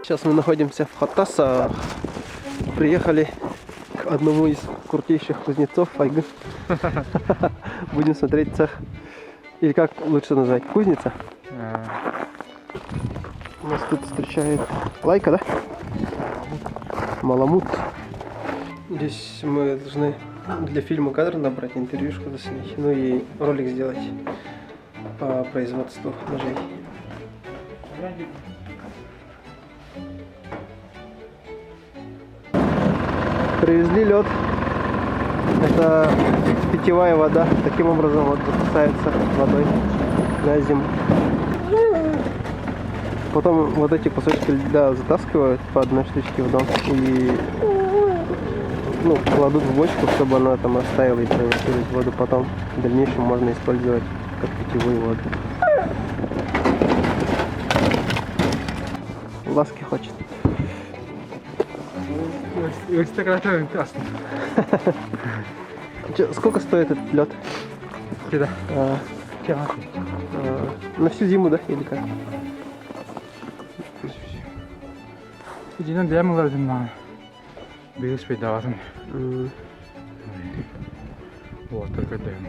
Сейчас мы находимся в Хатаса. Приехали к одному из крутейших кузнецов Файгы. Будем смотреть цех. Или как лучше назвать? Кузница? Нас тут встречает Лайка, да? Маламут. Здесь мы должны для фильма кадр набрать, интервьюшку заснять, ну и ролик сделать по производству ножей. Привезли лед. Это питьевая вода. Таким образом вот запасается водой на зиму. Потом вот эти кусочки льда затаскивают по одной штучке в дом и кладут в бочку, чтобы она там растаяла и превратилась в воду. Потом в дальнейшем можно использовать как питьевую воду. Ласки хочет. Сколько стоит этот лед? На всю зиму, да? Или как? ഇതിനും ദേമുള്ളതാണ് ബീസ് വിടാറും വാട്ടർ дэм.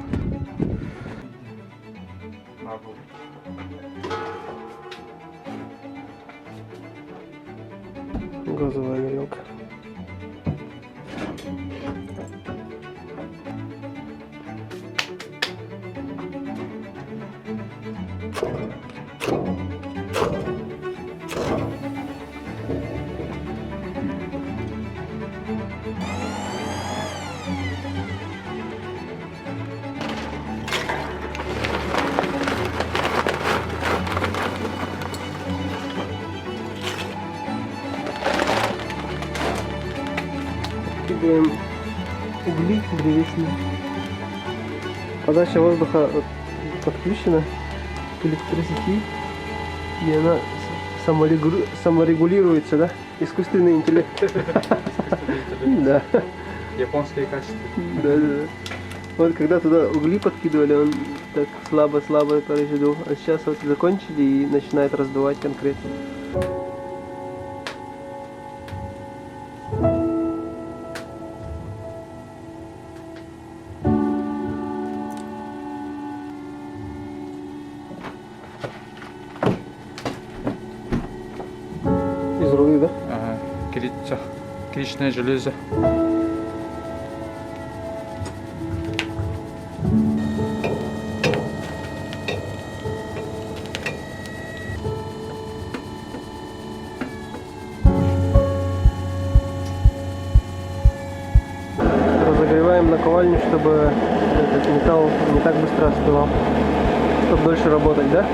Газовая горелка. Кидаем угли древесные. Подача воздуха подключена к электросети, и она саморегулируется, да? Искусственный интеллект. Да. Японские качества. Да. Вот когда туда угли подкидывали, он так слабо пережидал. А сейчас вот закончили и начинает раздувать конкретно. Из руды, да? Ага, киричное железо. Разогреваем наковальню, чтобы этот металл не так быстро остывал, чтобы дольше работать, да?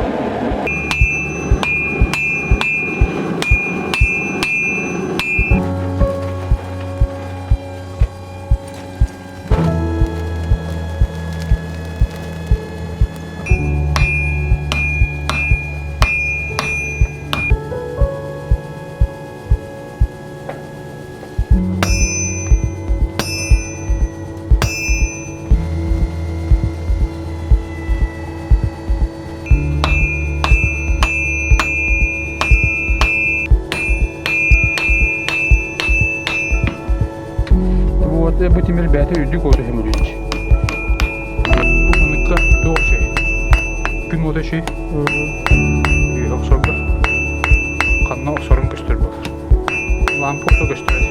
Будем ребята юдик ота хемулич. Оныкка тоғши. Күн ота ши. Үй оқсорда. Қанна оқсорын көстер бар. Лампу ота көстереді.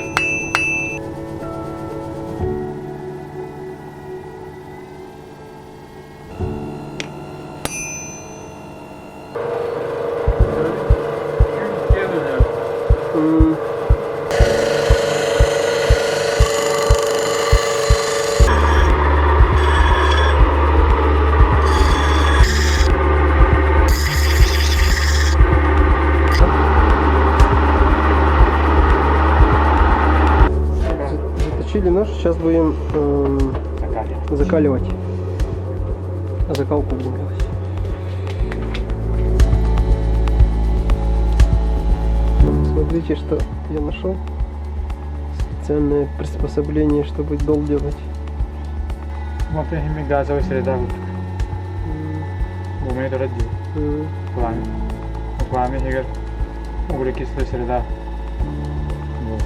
Нож, сейчас будем закаливать. Закалку будем делать. Смотрите, что я нашел. Специальное приспособление, чтобы дол делать. Вот это газовая среда. Бумеет ради. Пламя. Пламя, углекислая среда. Вот.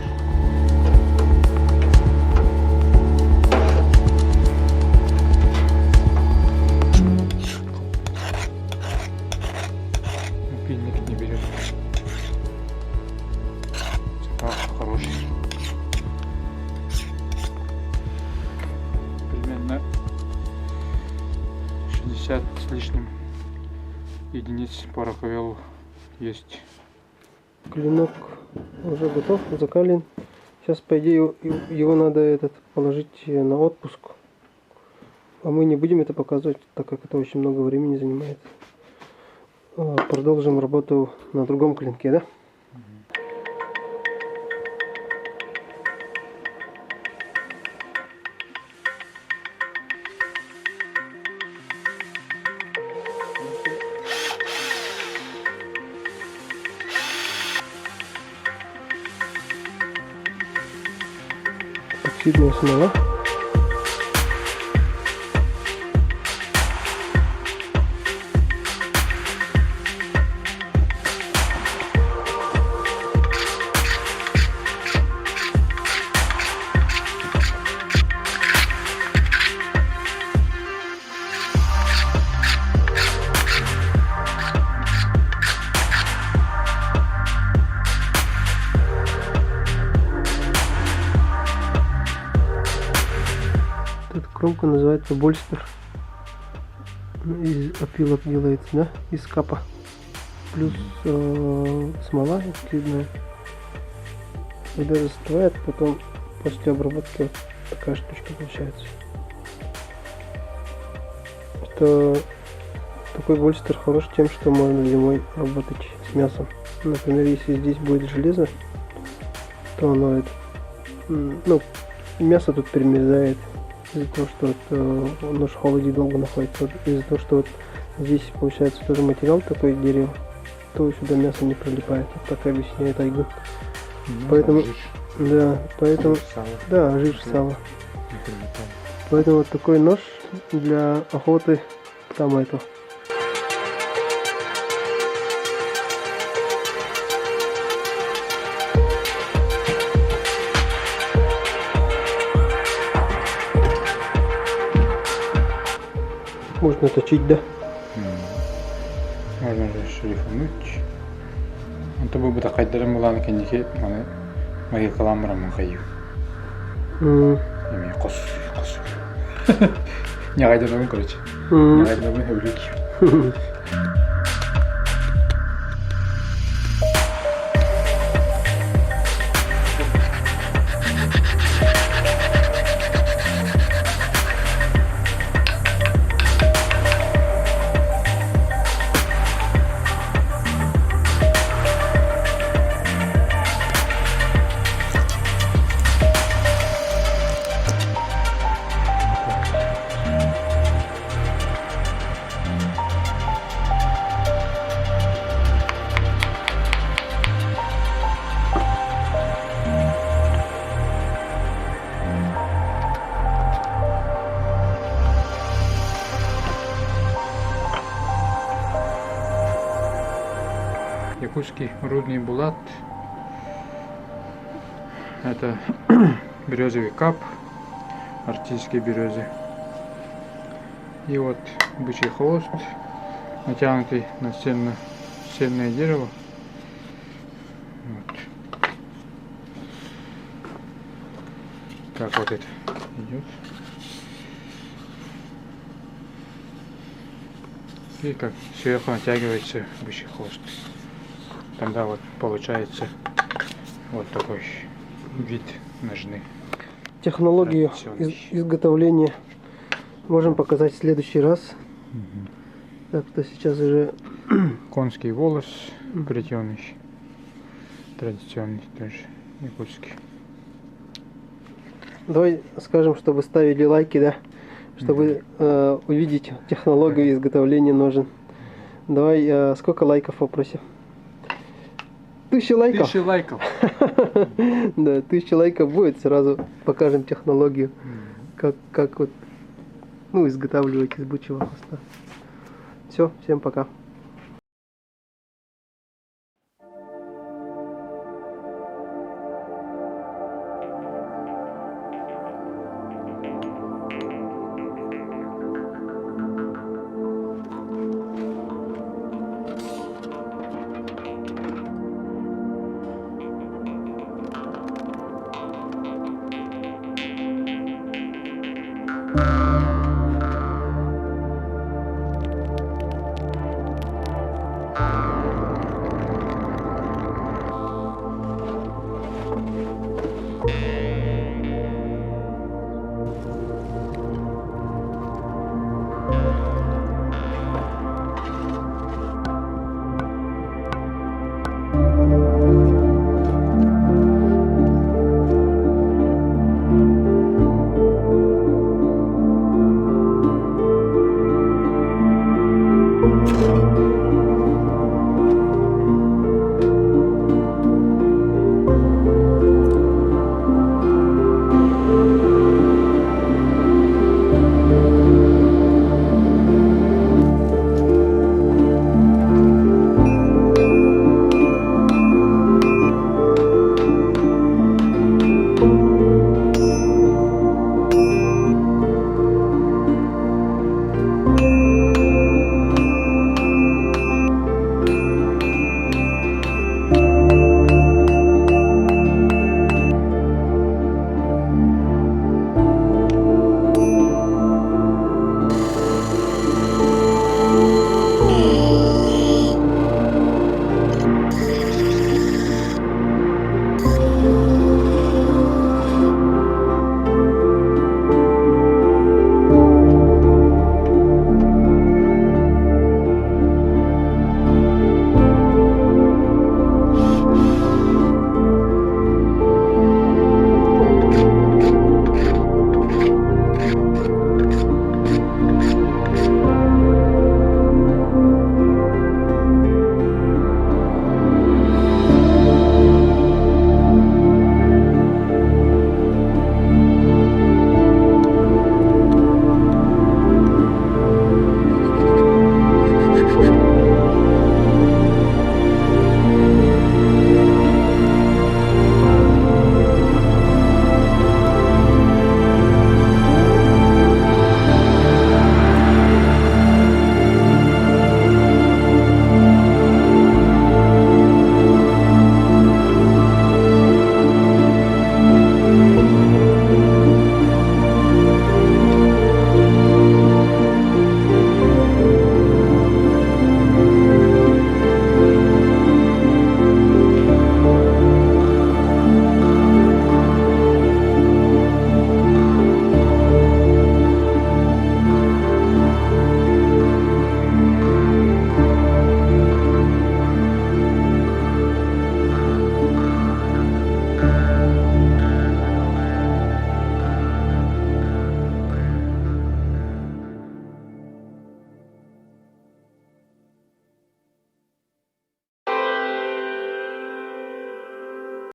Напильник не берет. Цепах хороший. Примерно 60 с лишним единиц по раковелу есть. Клинок уже готов, закален. Сейчас, по идее, его надо положить на отпуск. А мы не будем это показывать, так как это очень много времени занимает. Продолжим работу на другом клинке, да? Эпоксидная смола. Эта кромка называется больстер. Из опилок делается, да? Из капа. Плюс смола эпоксидная. Когда застывает, потом после обработки вот такая штучка получается. Это такой больстер хорош тем, что можно зимой работать с мясом. Например, если здесь будет железо, то оно мясо тут перемерзает из-за того, что нож в холоде долго находится. Из-за того, что вот здесь получается тоже материал такой дерево, то сюда мясо не прилипает. Вот так объясняет Айгун. Поэтому, да, поэтому, да, жир сала. Поэтому вот такой нож для охоты там это. Можно точить, да? Можно же шлифануть. Это был бы такая дермулан кеники, мои каламрам каю. Ими кос. Не гайда дом, короче. Не гайда дом, хевлюки. Якутский рудный булат. Это березовый кап, артистские березы. И вот бычий хвост, натянутый на сенное дерево. Вот. Как вот это идет. И как сверху натягивается бычий хвост. Тогда вот получается вот такой вид ножны. Технологию изготовления можем показать в следующий раз. Так что сейчас уже конский волос плетеный, традиционный тоже якутский. давай скажем, чтобы ставили лайки, да, чтобы увидеть технологию изготовления ножен. Давай, сколько лайков попросим? 1000 лайков? 1000 лайков. Да, 1000 лайков будет, сразу покажем технологию, как вот, изготавливать из бычьего хвоста. Все, всем пока.